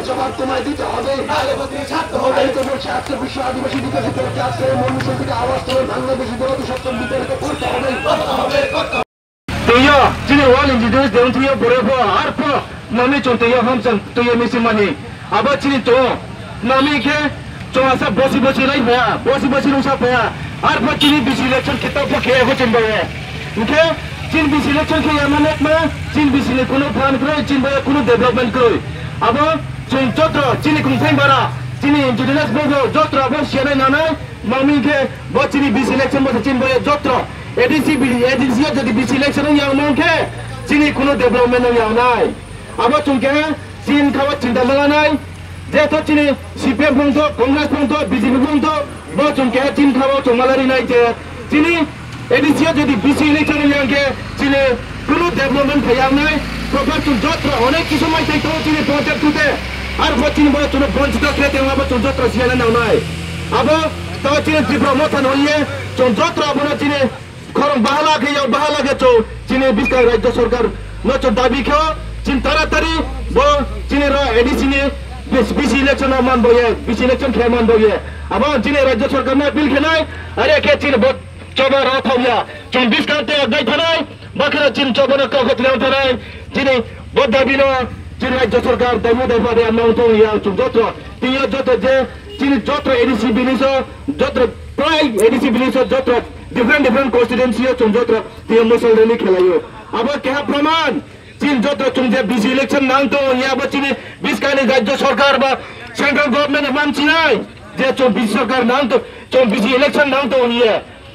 জবাব তোমায় দিতে হবে। বলছে আজকে বিশ্ব আদিবাসী বিকাশে চলছে, আজকে মনুষ্য থেকে আওয়াজ করে বাংলাদেশি দলকে সপ্তম বিতরণ করতে হবে। যিনি ওয়াল ইঞ্জিনিয়ার দেন তুই বড় আর নামি চলতে হামচান তুই মিসি মানি আবার চিনি তো নামিকে চোয়াশা বসি বসি রাই ভায়া বসি বসি রুসা ভায়া আর চিনি বিসি ইলেকশন খেতে খেয়ে হচ্ছেন ভাইয়া ওকে চীন বিসি ইলেকশন খেয়ে মানে চীন বিসিলে কোনো প্ল্যান করে চীন ভাইয়া কোনো ডেভেলপমেন্ট করে আবার চীন যত্র চিনি কুমসাই বারা চিনি ইঞ্জিনিয়ার বলবো যত্র আবার সেনাই নানাই নামিকে চিনি বিসি ইলেকশন বসে চীন ভাইয়া যত্র এডিসি যদি বিসি ইলেকশন ইয়াংকে চিনি কোনো ডেভেলপমেন্ট ইয়াংনাই আবার চুনকে চীন খাওয়ার চিন্তা লাগা নাই যেহেতু চিনি সিপিএম পর্যন্ত কংগ্রেস পর্যন্ত বিজেপি পর্যন্ত চুনকে চীন খাওয়া চমালারি নাই যে চিনি এডিসি যদি বিসি ইলেকশন ইয়াংকে চিনি কোনো ডেভেলপমেন্ট ইয়াংনাই প্রপার চুন যত্র অনেক কিছু মাই থাকতো চিনি পঞ্চায়েত তুতে আর চিনি বড় চুন বঞ্চিত খেতে আবার চুন যত্র সিয়ানা নাও নাই আবার তাও চিনি ত্রিপুরা মতান হইয়ে চুন যত্র আবার চিনি খরং বাহালা গেছো চীনে বিস্তার রাজ্য সরকার নচর দাবি খেও চীন তাড়াতাড়ি চীনের এডিসি নিয়ে বিসি ইলেকশন মান বইয়ে বিসি ইলেকশন খেয়ে মান বইয়ে আবার চীনের রাজ্য সরকার না বিল খেনাই আরে কে চীন চবা রাথিয়া চীন বিস্কারতে গাই থানায় বাকিরা চীন চবন কাগজ নেওয়া থানায় চীনে বদ দাবি না চীন রাজ্য সরকার দামু দাবারে নাউতো ইয়া যত্র তিয় যত যে চীন যত্র এডিসি বিলিস যত্র প্রায় এডিসি বিলিস যত্র different constituency চন্দ্র দিয়ে মুসলমানি খেলাইও আবার কেহা প্রমাণ চীন যত চুনছে বিসি ইলেকশন নাংতো ইয়াবার চীনে বিস্কানি রাজ্য সরকার বা সেন্ট্রাল গভর্নমেন্ট মানছি নাই যে বিসি সরকার নাংতো বিসি ইলেকশন নাংতো ইয়ে